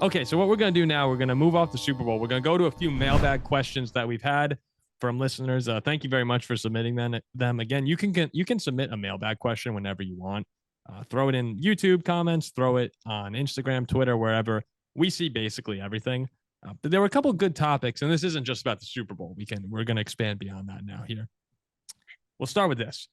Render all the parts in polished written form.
Okay, so what we're going to do now, we're going to move off the Super Bowl. We're going to go to a few mailbag questions that we've had from listeners. Thank you very much for submitting them. Again, you can submit a mailbag question whenever you want. Throw it in YouTube comments, throw it on Instagram, Twitter, wherever. We see basically everything. But there were a couple of good topics, and this isn't just about the Super Bowl. We're going to expand beyond that now here. We'll start with this.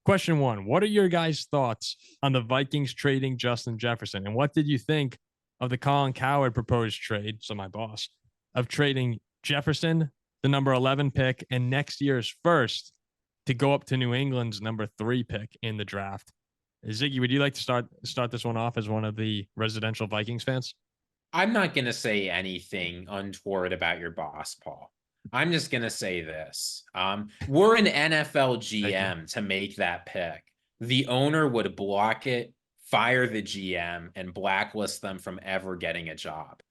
Question 1. What are your guys' thoughts on the Vikings trading Justin Jefferson? And what did you think of the Colin Cowherd proposed trade, so my boss, of trading Jefferson, the number 11 pick, and next year's first to go up to New England's number 3 pick in the draft? Ziggy, would you like to start this one off as one of the residential Vikings fans? I'm not going to say anything untoward about your boss, Paul. I'm just going to say this. We're an NFL GM to make that pick. The owner would block it, fire the GM, and blacklist them from ever getting a job.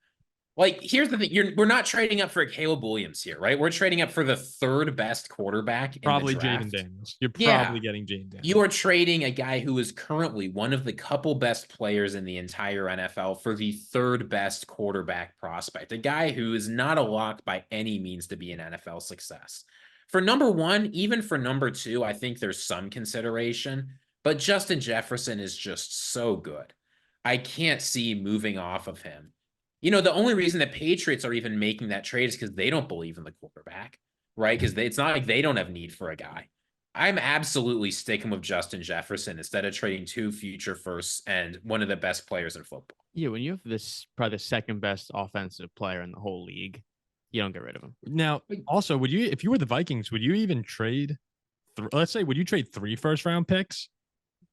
Like, here's the thing. We're not trading up for Caleb Williams here, right? We're trading up for the 3rd best quarterback probably in the draft. Jaden Daniels. You're probably getting Jaden Daniels. You are trading a guy who is currently one of the couple best players in the entire NFL for the 3rd best quarterback prospect, a guy who is not a lock by any means to be an NFL success. For number 1, even for number 2, I think there's some consideration, but Justin Jefferson is just so good. I can't see moving off of him. You know, the only reason the Patriots are even making that trade is because they don't believe in the quarterback, right? Because it's not like they don't have need for a guy. I'm absolutely sticking with Justin Jefferson instead of trading 2 future firsts and one of the best players in football. Yeah, when you have this probably the 2nd best offensive player in the whole league, you don't get rid of him. Now, also, would you, if you were the Vikings, would you even trade? Would you trade 3 first-round picks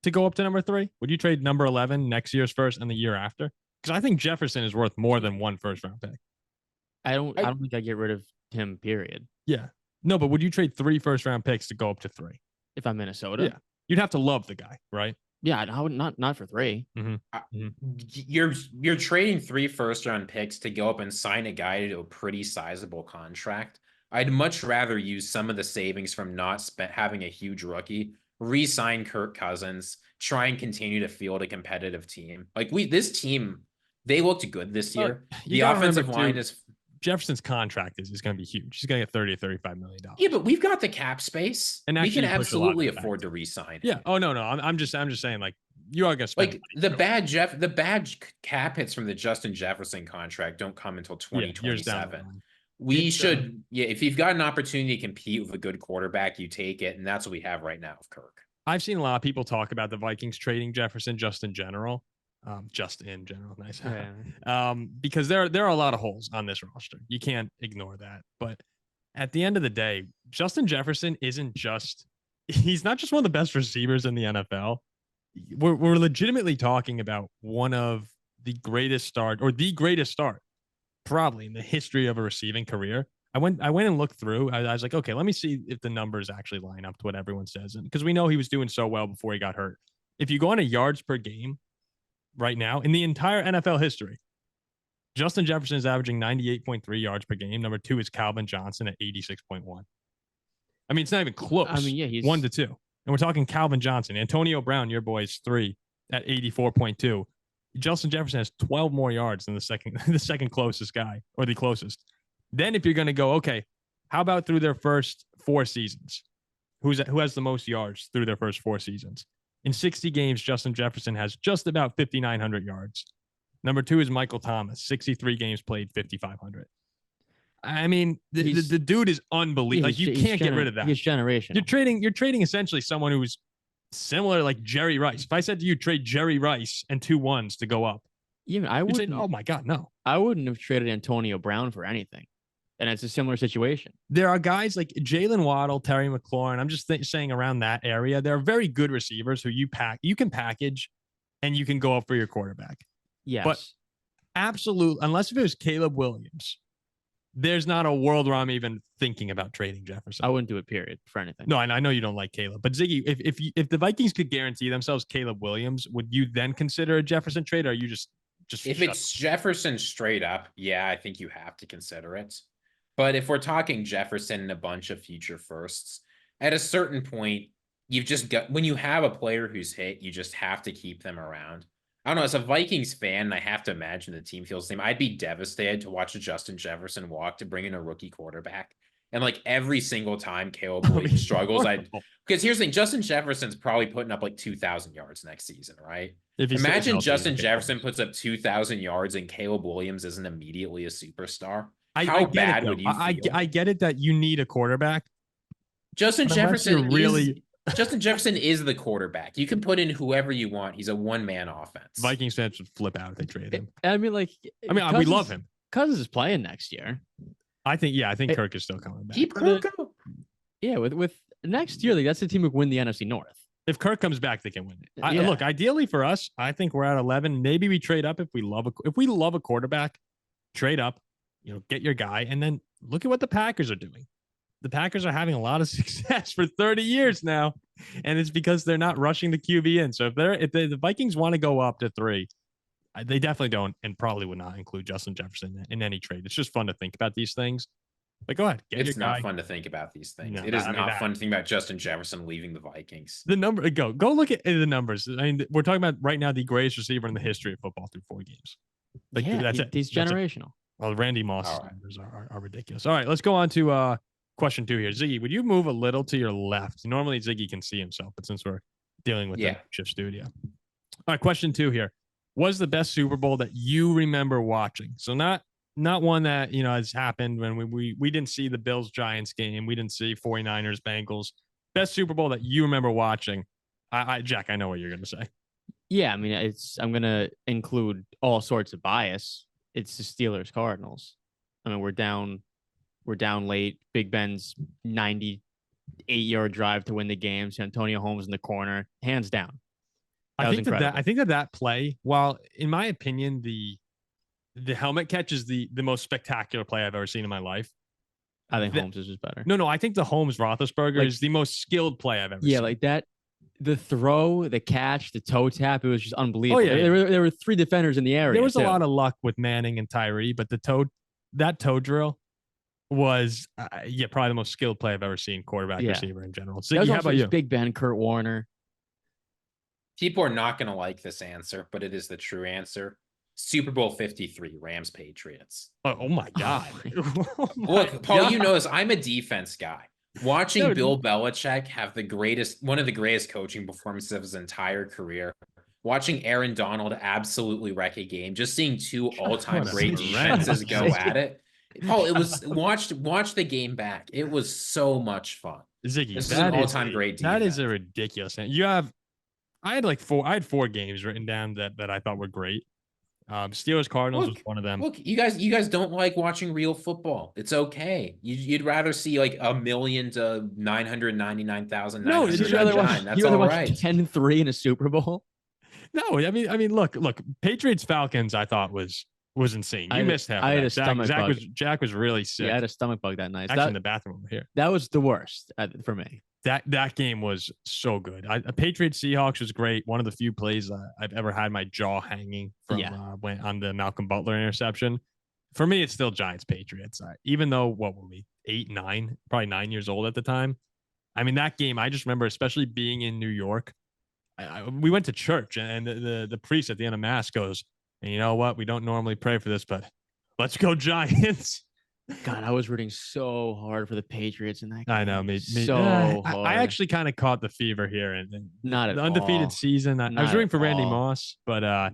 to go up to number 3? Would you trade number 11 next year's first and the year after? Because I think Jefferson is worth more than 1 first-round pick. I don't think I get rid of him, period. Yeah. No, but would you trade 3 first-round picks to go up to 3? If I'm Minnesota? Yeah. You'd have to love the guy, right? Yeah, I would not for 3. Mm-hmm. You're trading 3 first-round picks to go up and sign a guy to a pretty sizable contract. I'd much rather use some of the savings from not having a huge rookie, re-sign Kirk Cousins, try and continue to field a competitive team. Like this team, they looked good this year. The offensive line is Jefferson's contract is going to be huge. He's going to get $30 to $35 million. Yeah, but we've got the cap space, and we can absolutely afford to re-sign. Yeah. Oh no. I'm just saying, like, you are going to spend like the bad cap hits from the Justin Jefferson contract don't come until 2027. We should, if you've got an opportunity to compete with a good quarterback, you take it, and that's what we have right now with Kirk. I've seen a lot of people talk about the Vikings trading Jefferson just in general. Nice. Because there are a lot of holes on this roster. You can't ignore that. But at the end of the day, Justin Jefferson he's not just one of the best receivers in the NFL. We're legitimately talking about one of the greatest start probably in the history of a receiving career. I went and looked through. I was like, okay, let me see if the numbers actually line up to what everyone says. And because we know he was doing so well before he got hurt. If you go on a yards per game right now in the entire NFL history, Justin Jefferson is averaging 98.3 yards per game. Number 2 is Calvin Johnson at 86.1. I mean, it's not even close. I mean, yeah, he's 1 to 2. And we're talking Calvin Johnson. Antonio Brown, your boy's 3 at 84.2. Justin Jefferson has 12 more yards than the second closest guy, or the closest. Then if you're going to go, okay, how about through their first 4 seasons? Who has the most yards through their first 4 seasons? In 60 games, Justin Jefferson has just about 5,900 yards. Number 2 is Michael Thomas, 63 games played, 5,500. I mean, the dude is unbelievable. Like, you can't get rid of that. He's generation. You're trading essentially someone who's similar, like Jerry Rice. If I said to you, trade Jerry Rice and 2 1s to go up, even I would. Oh my God, no! I wouldn't have traded Antonio Brown for anything. And it's a similar situation. There are guys like Jalen Waddle, Terry McLaurin. I'm just saying around that area, there are very good receivers who you can package and you can go up for your quarterback. Yes. But absolute, unless if it was Caleb Williams, there's not a world where I'm even thinking about trading Jefferson. I wouldn't do it, period, for anything. No, I know you don't like Caleb. But Ziggy, if the Vikings could guarantee themselves Caleb Williams, would you then consider a Jefferson trade, or are you just if it's Jefferson straight up, yeah, I think you have to consider it. But if we're talking Jefferson and a bunch of future firsts, at a certain point, you've just got, when you have a player who's hit, you just have to keep them around. I don't know. As a Vikings fan, I have to imagine the team feels the same. I'd be devastated to watch a Justin Jefferson walk to bring in a rookie quarterback. And like every single time Caleb Williams struggles, because here's the thing, Justin Jefferson's probably putting up like 2,000 yards next season, right? If he stays Imagine healthy, Justin he'll get Jefferson close. puts up 2,000 yards and Caleb Williams isn't immediately a superstar. I How get it, bad though. would you feel? I get it that you need a quarterback, Justin but unless you're Jefferson really Justin Jefferson is the quarterback. You can put in whoever you want. He's a one-man offense. Vikings fans would flip out if they traded him. I mean, like, I mean, we love him. Cousins is playing next year. I think Kirk is still coming back. Keep Kirk out. Yeah, with next year, like that's the team who win the NFC North. If Kirk comes back, they can win it. Yeah. Look, ideally for us, I think we're at 11. Maybe we trade up if we love a quarterback. Trade up, get your guy, and then look at what the Packers are doing. The Packers are having a lot of success for 30 years now, and it's because they're not rushing the QB in. So if the Vikings want to go up to 3, they definitely don't, and probably would not include Justin Jefferson in any trade. It's just fun to think about these things. But go ahead, it's not fun to think about these things. No, it is not fun to think about Justin Jefferson leaving the Vikings. The number go look at the numbers. I mean, we're talking about right now the greatest receiver in the history of football through 4 games. Like, yeah, he's generational. Well, Randy Moss numbers are ridiculous. All right, let's go on to question 2 here. Ziggy, would you move a little to your left? Normally Ziggy can see himself, but since we're dealing with the shift studio. All right, question 2 here. Was the best Super Bowl that you remember watching? So not one that has happened when we didn't see the Bills Giants game. We didn't see 49ers Bengals. Best Super Bowl that you remember watching. Jack, I know what you're gonna say. Yeah, I mean I'm gonna include all sorts of bias. It's the Steelers Cardinals. I mean, we're down late. Big Ben's 98-yard drive to win the game. Antonio Holmes in the corner, hands down. I think that play, while in my opinion the helmet catch is the most spectacular play I've ever seen in my life. I think Holmes is just better. No, I think the Holmes Roethlisberger is the most skilled play I've ever seen. Yeah, like that. The throw, the catch, the toe tap, it was just unbelievable. Oh, yeah. There were 3 defenders in the area. There was a lot of luck with Manning and Tyree, but that toe drill was probably the most skilled play I've ever seen quarterback receiver in general. Ziggy, how about you? Big Ben, Kurt Warner. People are not going to like this answer, but it is the true answer. Super Bowl 53, Rams Patriots. Oh my God. Look, Paul, you know this. I'm a defense guy. Watching Bill Belichick have one of the greatest coaching performances of his entire career. Watching Aaron Donald absolutely wreck a game. Just seeing 2 all-time great defenses go at it. Paul, it was watch the game back. It was so much fun. Ziggy, this is an all-time great defense. That is a ridiculous thing. I had 4 games written down that I thought were great. Steelers Cardinals was one of them. Look, you guys don't like watching real football. It's okay. You'd rather see like 1,000,000 to 999,000. No, you'd rather watch 10-3 in a Super Bowl. No, I mean, look. Patriots Falcons, I thought was insane. You missed half. I had a stomach bug. Jack was really sick. Yeah, I had a stomach bug that night. Actually, in the bathroom over here. That was the worst for me. That game was so good. Patriots Seahawks was great. One of the few plays I've ever had my jaw hanging from when on the Malcolm Butler interception. For me, it's still Giants Patriots. Even though what were we 8, 9, probably 9 years old at the time. I mean, that game I just remember, especially being in New York. We went to church and the priest at the end of mass goes, and you know what? We don't normally pray for this, but let's go Giants. God, I was rooting so hard for the Patriots in that game. I know, hard. I actually kind of caught the fever here, and not at the undefeated all. season. I was rooting for Randy Moss, but I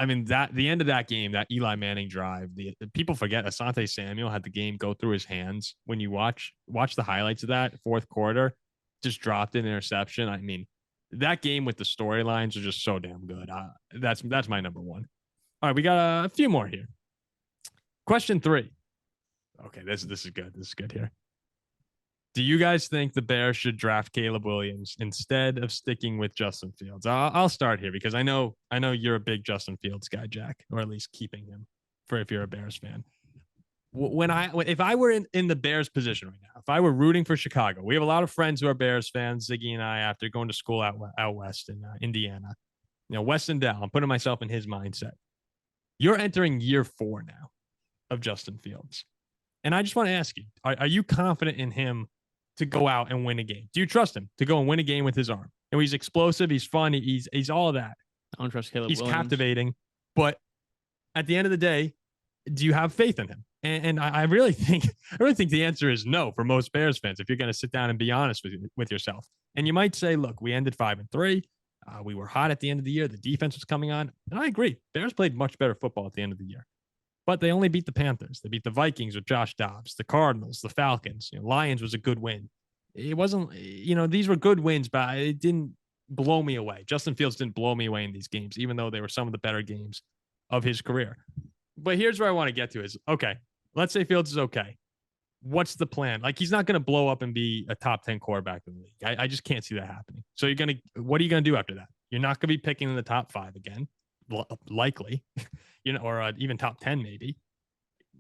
mean the end of that game, that Eli Manning drive, the people forget Asante Samuel had the game go through his hands. When you watch the highlights of that 4th quarter, just dropped an interception. I mean, that game with the storylines are just so damn good. That's my number 1. All right, we got a few more here. Question 3. Okay, this is good. This is good here. Do you guys think the Bears should draft Caleb Williams instead of sticking with Justin Fields? I'll start here because I know you're a big Justin Fields guy, Jack, or at least keeping him for if you're a Bears fan. If I were in the Bears position right now, if I were rooting for Chicago, we have a lot of friends who are Bears fans. Ziggy and I, after going to school out west in Indiana, Weston Dell. I'm putting myself in his mindset. You're entering year 4 now of Justin Fields. And I just want to ask you, are you confident in him to go out and win a game? Do you trust him to go and win a game with his arm? He's explosive. He's fun. He's all of that. I don't trust Caleb He's Williams. captivating, but at the end of the day, do you have faith in him? And I really think the answer is no for most Bears fans. If you're going to sit down and be honest with yourself, and you might say, look, we ended 5-3. We were hot at the end of the year. The defense was coming on, and I agree. Bears played much better football at the end of the year, but they only beat the Panthers. They beat the Vikings with Josh Dobbs, the Cardinals, the Falcons. Lions was a good win. It wasn't, these were good wins, but it didn't blow me away. Justin Fields didn't blow me away in these games, even though they were some of the better games of his career. But here's where I want to get to is, okay, let's say Fields is okay. What's the plan? Like, he's not going to blow up and be a top 10 quarterback in the league. I just can't see that happening. So what are you going to do after that? You're not going to be picking in the top 5 again, likely, or even top 10 maybe.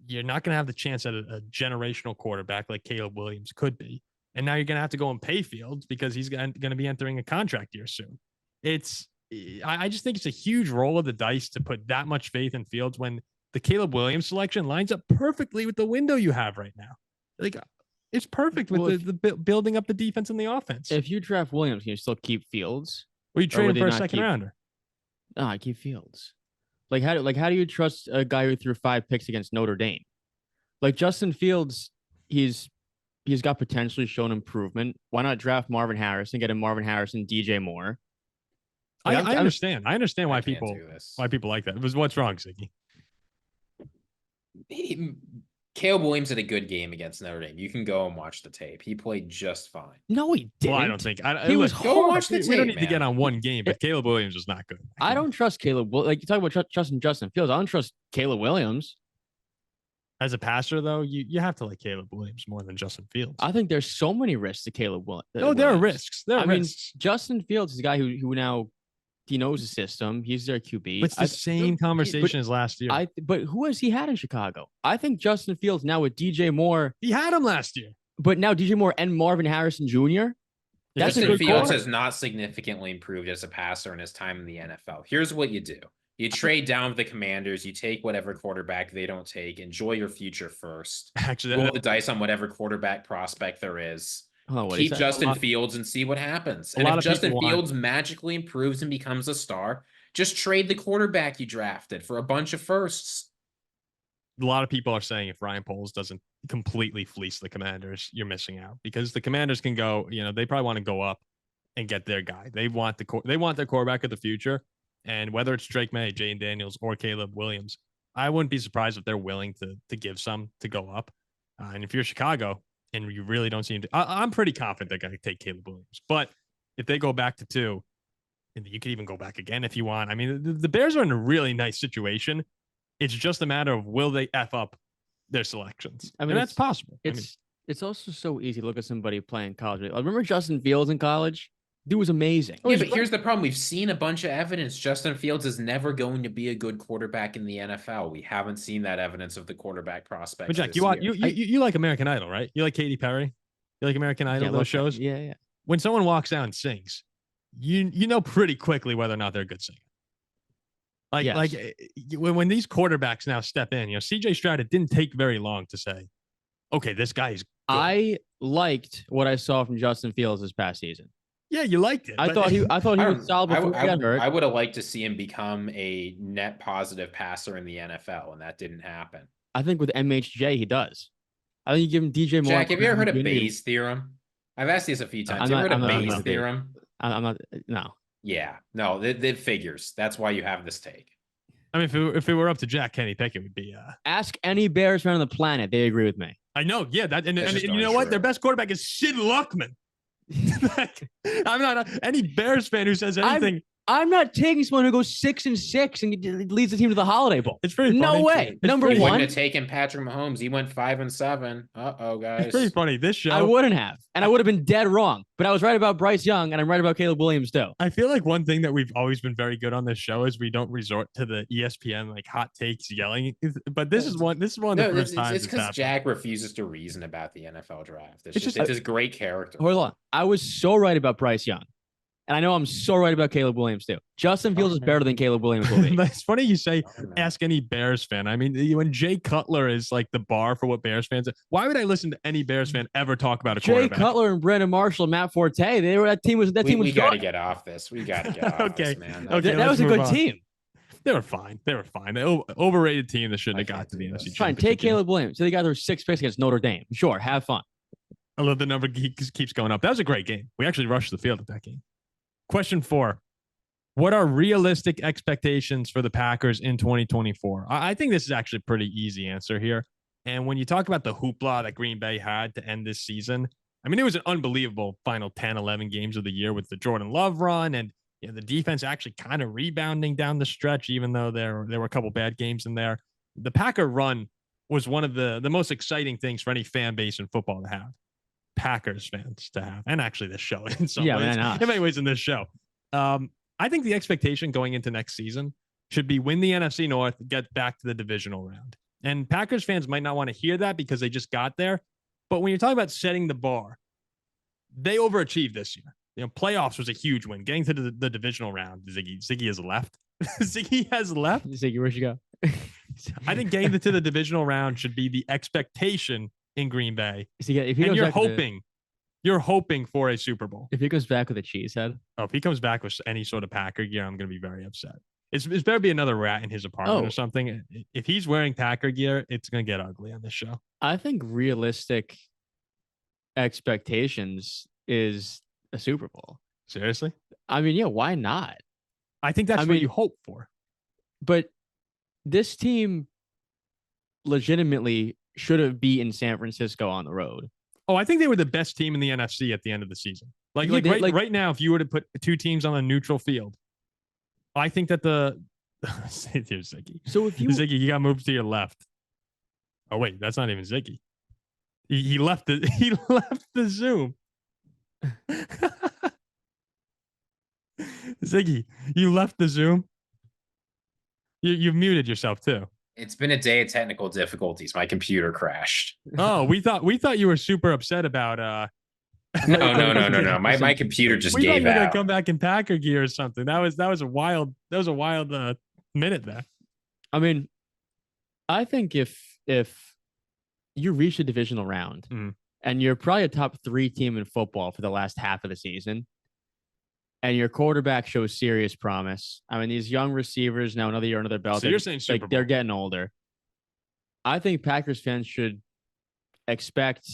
You're not going to have the chance at a generational quarterback like Caleb Williams could be. And now you're going to have to go and pay Fields because he's going to be entering a contract year soon. I just think it's a huge roll of the dice to put that much faith in Fields when the Caleb Williams selection lines up perfectly with the window you have right now. Like, it's perfect with the building up the defense and the offense. If you draft Williams, can you still keep Fields? Or you trade him for a second rounder? No, I keep Fields. How do you trust a guy who threw 5 picks against Notre Dame? Like, Justin Fields, he's got potentially shown improvement. Why not draft Marvin Harrison, get him Marvin Harrison, DJ Moore? I understand. I understand why people like that. It was what's wrong, Ziggy. Caleb Williams had a good game against Notre Dame. You can go and watch the tape. He played just fine. No, he didn't. Well, I don't think. He was go watch the tape. We don't need to get on one game, but Caleb Williams was not good. I don't trust Caleb. Like, you talk about Justin Fields. I don't trust Caleb Williams. As a passer, though, you have to like Caleb Williams more than Justin Fields. I think there's so many risks to Caleb Williams. No, there are risks. There are risks. Justin Fields is a guy who now he knows the system. He's their QB. It's the same conversation as last year. But who has he had in Chicago? I think Justin Fields now with DJ Moore. He had him last year. But now DJ Moore and Marvin Harrison Jr. Justin Fields has not significantly improved as a passer in his time in the NFL. Here's what you do. You trade down with the Commanders. You take whatever quarterback they don't take. Enjoy your future first. Actually, roll the dice on whatever quarterback prospect there is. Oh, keep Justin Fields and see what happens. And if Justin Fields magically improves and becomes a star, just trade the quarterback you drafted for a bunch of firsts. A lot of people are saying if Ryan Poles doesn't completely fleece the Commanders, you're missing out because the Commanders can go, they probably want to go up and get their guy. They want their quarterback of the future. And whether it's Drake May, Jane Daniels, or Caleb Williams, I wouldn't be surprised if they're willing to give some to go up. And if you're Chicago and you really don't seem to, I'm pretty confident they're going to take Caleb Williams. But if they go back to 2, and you could even go back again if you want. I mean, the Bears are in a really nice situation. It's just a matter of will they F up their selections. I mean, that's possible. It's also so easy to look at somebody playing college. I remember Justin Fields in college. Dude was amazing. Yeah, but here's the problem. We've seen a bunch of evidence. Justin Fields is never going to be a good quarterback in the NFL. We haven't seen that evidence of the quarterback prospect. But Jack, you like American Idol, right? You like Katy Perry? You like American Idol, those shows? Yeah. When someone walks out and sings, you know pretty quickly whether or not they're a good singer. When these quarterbacks now step in, CJ Stroud, it didn't take very long to say, okay, this guy is good. I liked what I saw from Justin Fields this past season. Yeah, you liked it. I thought he was solid before he got hurt. I would have liked to see him become a net positive passer in the NFL, and that didn't happen. I think with MHJ, he does. I think you give him DJ Moore. Jack, have you ever heard of Bayes' theory? I've asked this a few times. Have you ever heard of Bayes' theory? I'm not. No. Yeah, no, it figures. That's why you have this take. I mean, if it were up to Jack, Kenny Pickett would be. Ask any Bears fan on the planet; they agree with me. I know. Yeah, and you know what? Their best quarterback is Sid Luckman. I'm not any Bears fan who says anything. I'm not taking someone who goes 6-6 and leads the team to the Holiday Bowl. It's pretty funny. No way. Number one, wouldn't have taken Patrick Mahomes. He went 5-7. Guys. It's pretty funny. This show, I wouldn't have, and I would have been dead wrong. But I was right about Bryce Young, and I'm right about Caleb Williams too. I feel like one thing that we've always been very good on this show is we don't resort to the ESPN hot takes yelling. But this is one. This is one of the first times. It's because Jack refuses to reason about the NFL draft. It's just great character. Hold on. I was so right about Bryce Young. And I know I'm so right about Caleb Williams too. Justin Fields is better than Caleb Williams will be. It's funny you say ask any Bears fan. I mean, when Jay Cutler is like the bar for what Bears fans, why would I listen to any Bears fan ever talk about a Jay quarterback? Cutler and Brandon Marshall, and Matt Forte, that team was We got to good. get off this. We got to get off Okay. this, man. Okay, That was a good move on. team. They were fine. Overrated team that shouldn't have got to the NFC. Fine, take Caleb Williams. So they got their 6 picks against Notre Dame. Sure, have fun. I love the number keeps going up. That was a great game. We actually rushed the field at that game. Question 4. What are realistic expectations for the Packers in 2024? I think this is actually a pretty easy answer here. And when you talk about the hoopla that Green Bay had to end this season, I mean, it was an unbelievable final 10, 11 games of the year with the Jordan Love run and the defense actually kind of rebounding down the stretch, even though there were a couple bad games in there. The Packer run was one of the most exciting things for any fan base in football to have. Packers fans to have, and actually this show in some ways. In many ways in this show. I think the expectation going into next season should be win the NFC North, get back to the divisional round. And Packers fans might not want to hear that because they just got there. But when you're talking about setting the bar, they overachieved this year. Playoffs was a huge win. Getting to the divisional round, Ziggy has left. Ziggy has left. Ziggy, where'd you go? I think getting to the divisional round should be the expectation in Green Bay. If he and you're hoping for a Super Bowl. If he goes back with a cheese head. Oh, if he comes back with any sort of Packer gear, I'm going to be very upset. It's better be another rat in his apartment or something. If he's wearing Packer gear, it's going to get ugly on this show. I think realistic expectations is a Super Bowl. Seriously? I mean, yeah, why not? I think that's what you hope for. But this team legitimately should have beaten San Francisco on the road. Oh, I think they were the best team in the NFC at the end of the season. Right now, if you were to put two teams on a neutral field, I think that here's Ziggy. So if Ziggy, you got moved to your left. Oh wait, that's not even Ziggy. He left the Zoom. Ziggy, you left the Zoom. You've muted yourself too. It's been a day of technical difficulties. My computer crashed. Oh, we thought you were super upset about No. My computer just gave out. We thought you were gonna come back in Packer gear or something. That was a wild minute there. I mean, I think if you reach a divisional round and you're probably a top 3 team in football for the last half of the season, and your quarterback shows serious promise. I mean, these young receivers now another year under their belt. So you're saying Super Bowl. They're getting older. I think Packers fans should expect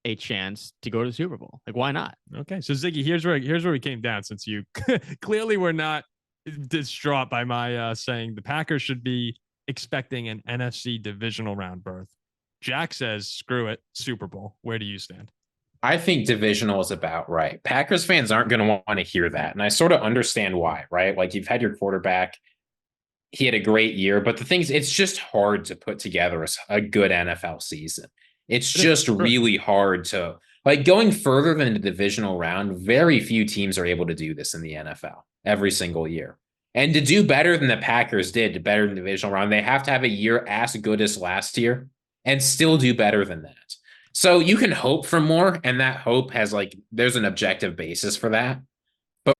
a chance to go to the Super Bowl. Like, why not? Okay, so Ziggy, here's where we came down. Since you clearly were not distraught by my saying the Packers should be expecting an NFC divisional round berth. Jack says, screw it, Super Bowl. Where do you stand? I think divisional is about right. Packers fans aren't going to want to hear that. And I sort of understand why, right? Like, you've had your quarterback. He had a great year, but the things, it's just hard to put together a good NFL season. It's just really hard to, like, going further than the divisional round. Very few teams are able to do this in the NFL every single year. And to do better than the Packers did, better than the divisional round, they have to have a year as good as last year and still do better than that. So you can hope for more, and that hope has, like, there's an objective basis for that. But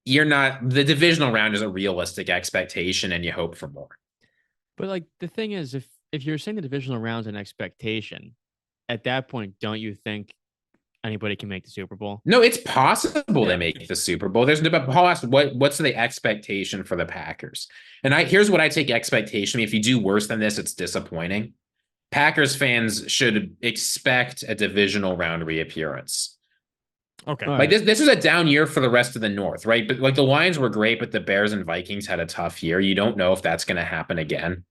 you're not, the divisional round is a realistic expectation, and you hope for more. But, like, the thing is, if you're saying the divisional round's an expectation, at that point, don't you think anybody can make the Super Bowl? No, it's possible they make the Super Bowl. There's no, Paul asked, what's the expectation for the Packers? And here's what I take expectation. If you do worse than this, it's disappointing. Packers fans should expect a divisional round reappearance. Okay. Like, this was a down year for the rest of the North, right? But, like, the Lions were great, but the Bears and Vikings had a tough year. You don't know if that's going to happen again.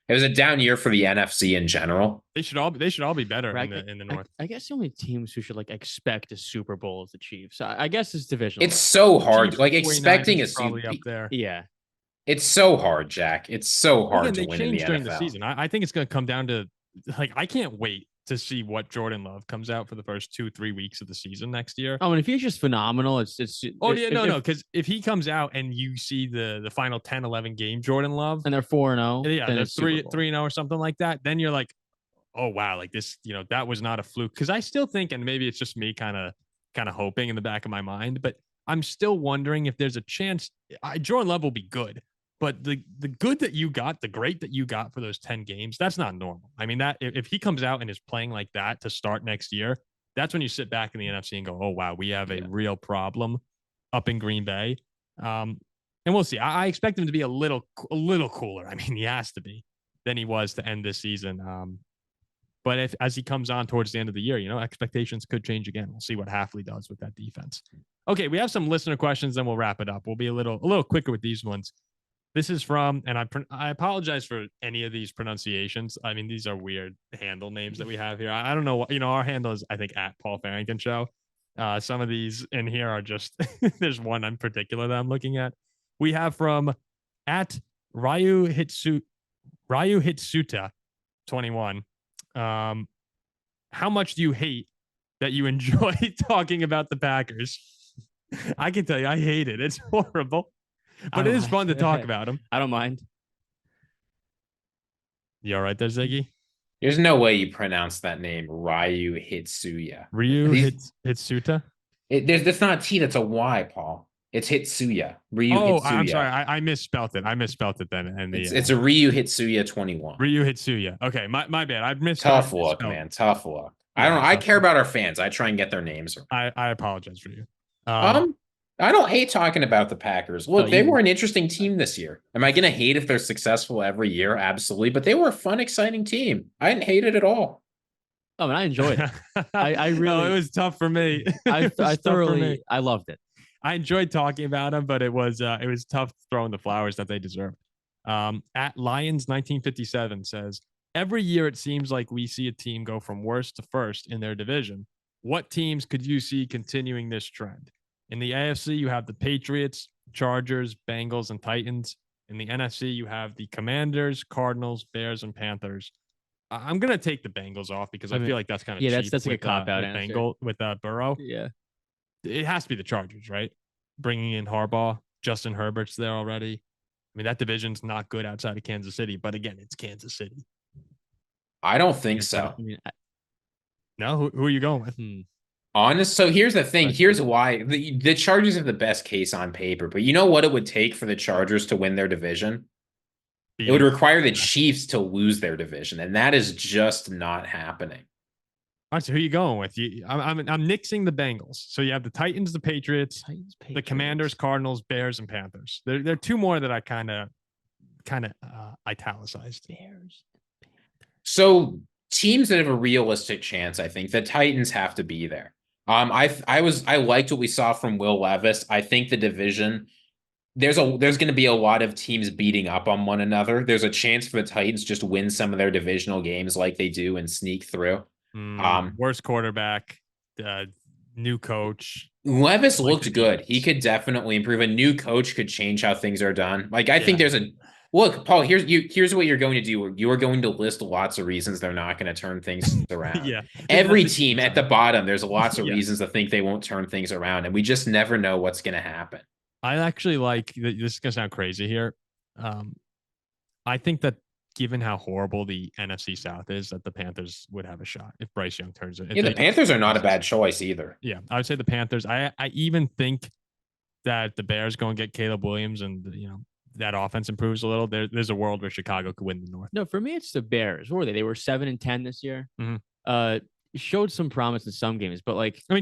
It was a down year for the NFC in general. They should all be better in the North. I guess the only teams who should, like, expect a Super Bowl is the Chiefs. I guess it's divisional. It's so hard. Chiefs, like, expecting a probably up there. Yeah. It's so hard, Jack. It's so hard to win in the during NFL. The season. I think it's going to come down to, like, I can't wait to see what Jordan Love comes out for the first 2-3 weeks of the season next year. Oh, and if he's just phenomenal, it's because if he comes out and you see the final 10-11 game Jordan Love and they're 4-0, yeah, they're 3-0 or something like that, then you're like, oh wow, like this, that was not a fluke. Because I still think, and maybe it's just me kind of kind of hoping in the back of my mind. But I'm still wondering if there's a chance. Jordan Love will be good, but the good that you got, the great that you got for those 10 games, that's not normal. I mean, that if he comes out and is playing like that to start next year, that's when you sit back in the NFC and go, oh, wow, we have a real problem up in Green Bay. And we'll see. I expect him to be a little cooler. I mean, he has to be than he was to end this season. But as he comes on towards the end of the year, expectations could change again. We'll see what Hafley does with that defense. Okay, we have some listener questions, then we'll wrap it up. We'll be a little quicker with these ones. This is from, and I apologize for any of these pronunciations. I mean, these are weird handle names that we have here. I don't know what, our handle is, I think, at Paul Farrington Show. Some of these in here are just, there's one in particular that I'm looking at. We have from at Ryu Hitsuta 21. How much do you hate that you enjoy talking about the Packers? I can tell you, I hate it. It's horrible, but it is fun to talk about them. I don't mind. You all right there, Ziggy? There's no way you pronounce that name, Ryu Hitsuya. Hitsuta? That's not a T, that's a Y, Paul. It's Hitsuya. Hitsuya. I'm sorry. I misspelled it. then. And it's a Ryu Hitsuya 21. Ryu Hitsuya. Okay, my bad. I've missed. Tough luck, man. Tough luck. Yeah, I care about our fans. I try and get their names. I apologize for you. I don't hate talking about the Packers. Look, they were an interesting team this year. Am I going to hate if they're successful every year? Absolutely. But they were a fun, exciting team. I didn't hate it at all. Oh, and I enjoyed it. I really. No, it was tough for me. I loved it. I enjoyed talking about them, but it was tough throwing the flowers that they deserved. At Lions 1957 says, every year it seems like we see a team go from worst to first in their division. What teams could you see continuing this trend? In the AFC, you have the Patriots, Chargers, Bengals, and Titans. In the NFC, you have the Commanders, Cardinals, Bears, and Panthers. I'm gonna take the Bengals off because I feel like that's kind of cheap. That's like a cop out with Burrow. Yeah. It has to be the Chargers, right? Bringing in Harbaugh, Justin Herbert's there already. I mean, that division's not good outside of Kansas City, but again, it's Kansas City. I don't think so. No, who are you going with? Honest. So here's the thing. Here's why the Chargers have the best case on paper, but you know what it would take for the Chargers to win their division? It would require the Chiefs to lose their division, and that is just not happening. All right, so who are you going with? I'm nixing the Bengals. So you have the Titans, the Patriots, the Commanders, Cardinals, Bears, and Panthers. There are two more that I kind of italicized. Bears. So teams that have a realistic chance, I think the Titans have to be there. I liked what we saw from Will Levis. I think the division, there's going to be a lot of teams beating up on one another. There's a chance for the Titans just to win some of their divisional games like they do and sneak through. Worst quarterback, new coach. Levis looked good. He could definitely improve. A new coach could change how things are done. Like I think there's a look, Paul. Here's what you're going to do. You are going to list lots of reasons they're not going to turn things around. Yeah, every team at the bottom, there's lots of reasons to think they won't turn things around, and we just never know what's going to happen. I actually like this. Is going to sound crazy here. I think that, given how horrible the NFC South is, that the Panthers would have a shot if Bryce Young turns it. Yeah, the Panthers are not a bad choice either. Yeah, I would say the Panthers. I even think that the Bears go and get Caleb Williams, and that offense improves a little. There's a world where Chicago could win the North. No, for me, it's the Bears. What were they? They were 7-10 this year. Mm-hmm. Showed some promise in some games, but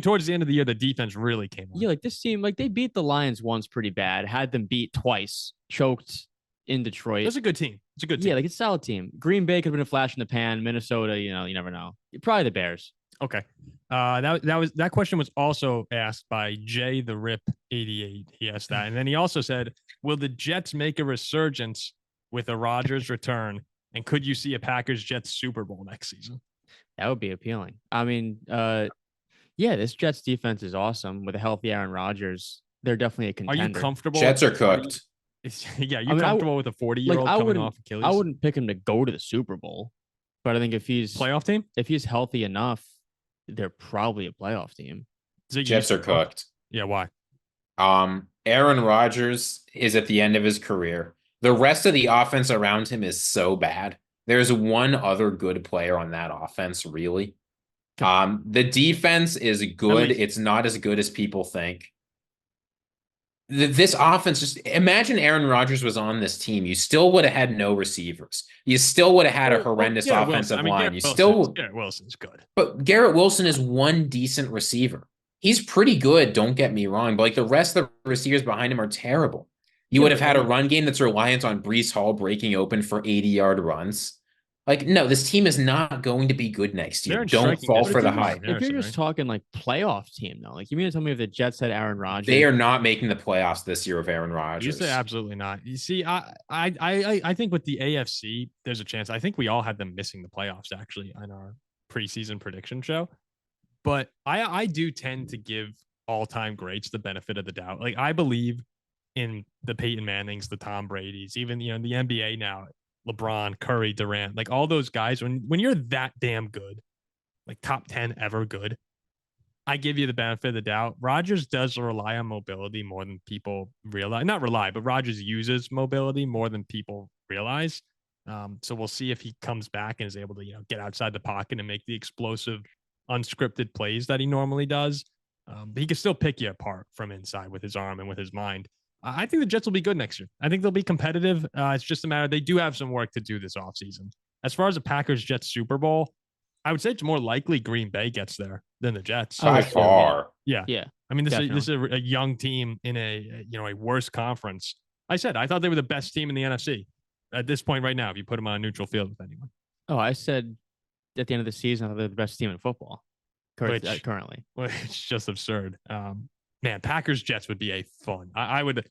towards the end of the year, the defense really came on. Yeah, this team, they beat the Lions once pretty bad, had them beat twice, choked in Detroit. That's a good team. It's a good team. Yeah, it's a solid team. Green Bay could have been a flash in the pan. Minnesota, you never know. Probably the Bears. Okay. That question was also asked by Jay the Rip 88. He asked that, and then he also said, "Will the Jets make a resurgence with a Rodgers return? And could you see a Packers Jets Super Bowl next season?" That would be appealing. I mean, this Jets defense is awesome with a healthy Aaron Rodgers. They're definitely a contender. Are you comfortable? Jets are cooked. You're comfortable with a 40-year-old coming off Achilles? I wouldn't pick him to go to the Super Bowl, but I think if he's playoff team, if he's healthy enough, they're probably a playoff team. Jets are cooked. Yeah, why? Aaron Rodgers is at the end of his career. The rest of the offense around him is so bad. There's one other good player on that offense, really. The defense is good. It's not as good as people think. This offense, just imagine Aaron Rodgers was on this team. You still would have had no receivers. You still would have had a horrendous offensive line. Garrett Wilson's good. But Garrett Wilson is one decent receiver. He's pretty good, don't get me wrong, but like the rest of the receivers behind him are terrible. You would have had a run game that's reliant on Breece Hall breaking open for 80-yard runs. Like, no, this team is not going to be good next year. Don't fall for the hype. If you're just talking like playoff team, though, like you mean to tell me if the Jets had Aaron Rodgers? They are not making the playoffs this year with Aaron Rodgers. You say absolutely not. You see, I think with the AFC, there's a chance. I think we all had them missing the playoffs actually on our preseason prediction show. But I do tend to give all-time greats the benefit of the doubt. Like I believe in the Peyton Mannings, the Tom Brady's, even the NBA now. LeBron, Curry, Durant, like all those guys, when you're that damn good, like top 10 ever good, I give you the benefit of the doubt. Rodgers does rely on mobility more than people realize. Not rely, but Rodgers uses mobility more than people realize. So we'll see if he comes back and is able to, get outside the pocket and make the explosive, unscripted plays that he normally does. But he can still pick you apart from inside with his arm and with his mind. I think the Jets will be good next year. I think they'll be competitive. It's just a matter. They do have some work to do this offseason. As far as the Packers-Jets Super Bowl, I would say it's more likely Green Bay gets there than the Jets. By far. Yeah. I mean, this is a young team in a worse conference. I thought they were the best team in the NFC at this point right now, if you put them on a neutral field with anyone. Oh, I said at the end of the season, I thought they're the best team in football currently. Which is just absurd. Man, Packers Jets would be a fun. I would.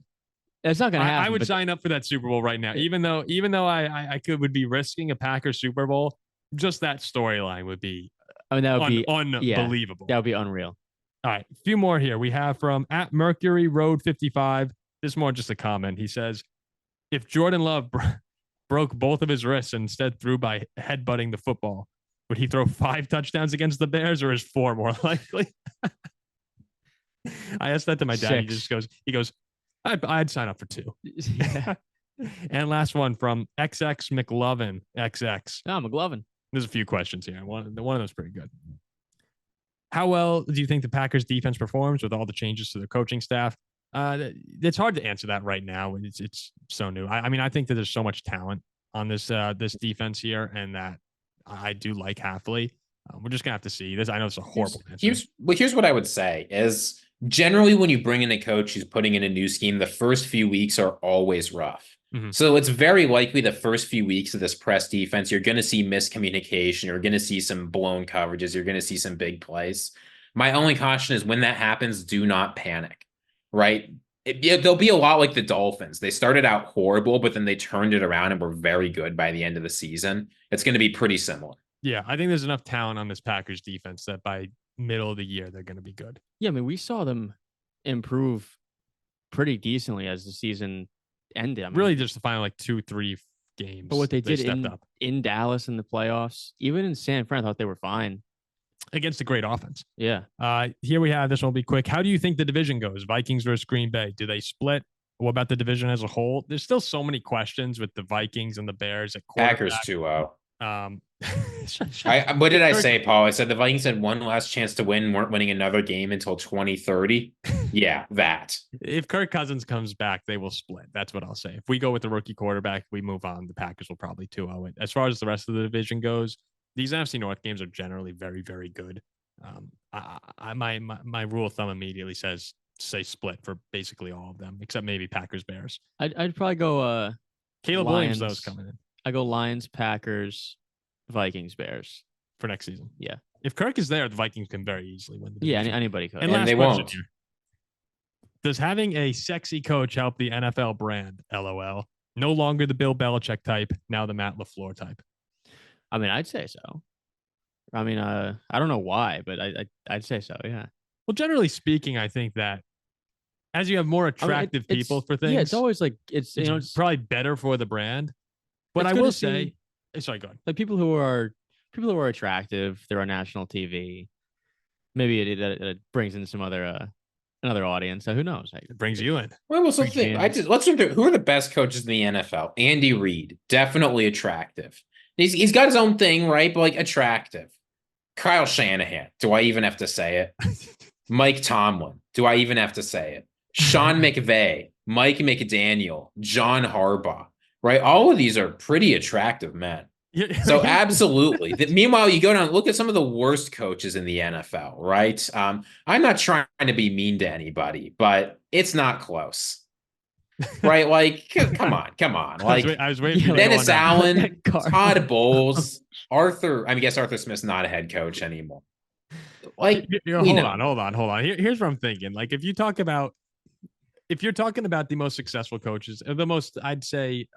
It's not going to happen. I would sign up for that Super Bowl right now, even though I would be risking a Packers Super Bowl. Just that storyline would be. I mean, that would be unbelievable. That would be unreal. All right, a few more here. We have from @MercuryRoad55. This is more just a comment. He says, if Jordan Love broke both of his wrists and instead threw by headbutting the football, would he throw 5 touchdowns against the Bears, or is 4 more likely? I asked that to my dad. 6. He goes, I'd sign up for 2. And last one from XX McLovin XX. Oh, McLovin. There's a few questions here. One of them's pretty good. How well do you think the Packers defense performs with all the changes to their coaching staff? It's hard to answer that right now. It's so new. I mean, I think that there's so much talent on this defense here, and that I do like Halfley. We're just gonna have to see this. I know it's a horrible answer. Here's what I would say is generally when you bring in a coach who's putting in a new scheme, the first few weeks are always rough. Mm-hmm. So it's very likely the first few weeks of this press defense, you're going to see miscommunication. You're going to see some blown coverages. You're going to see some big plays. My only caution is when that happens, do not panic, right? They'll be a lot like the Dolphins. They started out horrible, but then they turned it around and were very good by the end of the season. It's going to be pretty similar. Yeah, I think there's enough talent on this Packers defense that by middle of the year, they're going to be good. Yeah, I mean, we saw them improve pretty decently as the season ended. I mean, really just the final 2-3 games. But what they did in Dallas in the playoffs, even in San Fran, I thought they were fine. Against a great offense. Yeah. Here we have, this one will be quick. How do you think the division goes? Vikings versus Green Bay. Do they split? What about the division as a whole? There's still so many questions with the Vikings and the Bears at quarterback. Packers 2-0. What did I say, Paul? I said the Vikings had one last chance to win, weren't winning another game until 2030. Yeah, that. If Kirk Cousins comes back, they will split. That's what I'll say. If we go with the rookie quarterback, we move on. The Packers will probably 2-0 it. As far as the rest of the division goes, these NFC North games are generally very, very good. My rule of thumb immediately says say split for basically all of them, except maybe Packers Bears. I'd probably go Caleb Williams though is coming in. I go Lions, Packers, Vikings, Bears for next season. Yeah. If Kirk is there, the Vikings can very easily win the division. Yeah, anybody could. And last they won't. Here. Does having a sexy coach help the NFL brand? LOL. No longer the Bill Belichick type, now the Matt LaFleur type. I mean, I'd say so. I mean, I don't know why, but I'd say so, yeah. Well, generally speaking, I think that as you have more attractive people for things, it's always it's probably better for the brand. But I will say, sorry, go ahead. Like people who are attractive, they're on national TV. Maybe it brings in some other another audience. So who knows? It brings you in. Well, let's look through who are the best coaches in the NFL. Andy Reid, definitely attractive. He's got his own thing, right? But attractive. Kyle Shanahan. Do I even have to say it? Mike Tomlin. Do I even have to say it? Sean McVay, Mike McDaniel, John Harbaugh, right? All of these are pretty attractive men. So absolutely. Meanwhile, you go down, look at some of the worst coaches in the NFL, right? I'm not trying to be mean to anybody, but it's not close. Right? Like, come on. Like, I was waiting for you to Dennis go on that. Allen, Todd Bowles, I guess Arthur Smith's not a head coach anymore. Like, hold on. Here's what I'm thinking. Like, if you're talking about the most successful coaches, the most, I'd say,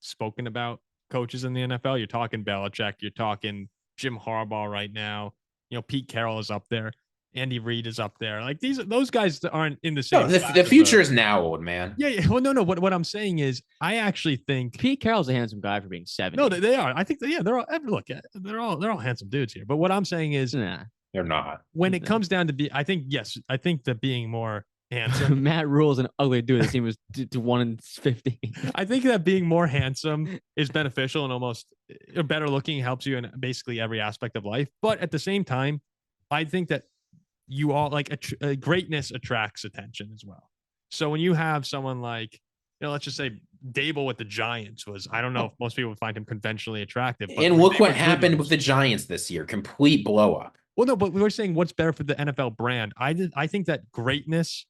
spoken about coaches in the NFL, you're talking Belichick, you're talking Jim Harbaugh right now. Pete Carroll is up there. Andy Reid is up there. Like those guys aren't in the same. No, the future is now, old man. Yeah. Well, no. What I'm saying is, I actually think Pete Carroll's a handsome guy for being 70. No, they are. I think they're all. They're all handsome dudes here. But what I'm saying is, nah, they're not. When it comes down to I think that being more handsome. Matt Rule's an ugly dude. His team was to 1 in 50. I think that being more handsome is beneficial and almost better looking helps you in basically every aspect of life. But at the same time, I think that you all greatness attracts attention as well. So when you have someone like, let's just say Dable with the Giants was, I don't know if most people would find him conventionally attractive. And look what happened with the Giants this year. Complete blow up. Well, no, but we were saying what's better for the NFL brand. I think that greatness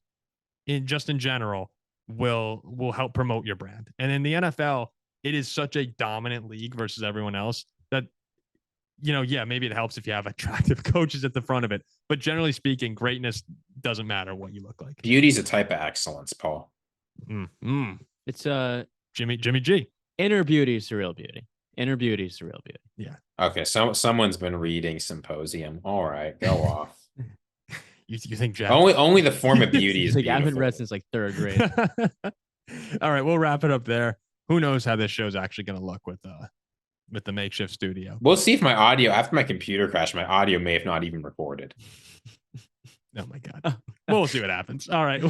in general will help promote your brand. And in the NFL, it is such a dominant league versus everyone else that, maybe it helps if you have attractive coaches at the front of it. But generally speaking, greatness doesn't matter what you look like. Beauty's a type of excellence, Paul. It's Jimmy G. Inner beauty is the real beauty. Inner beauty is the real beauty. Yeah. Okay. Someone's been reading Symposium. All right, go off. You think Jack? Only the form of beauty is like beautiful. I haven't read since like 3rd grade. All right, we'll wrap it up there. Who knows how this show's actually going to look with the makeshift studio? We'll see if my audio, after my computer crashed, my audio may have not even recorded. Oh my God. We'll see what happens. All right.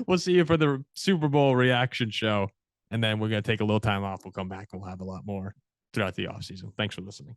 We'll see you for the Super Bowl reaction show. And then we're going to take a little time off. We'll come back and we'll have a lot more throughout the offseason. Thanks for listening.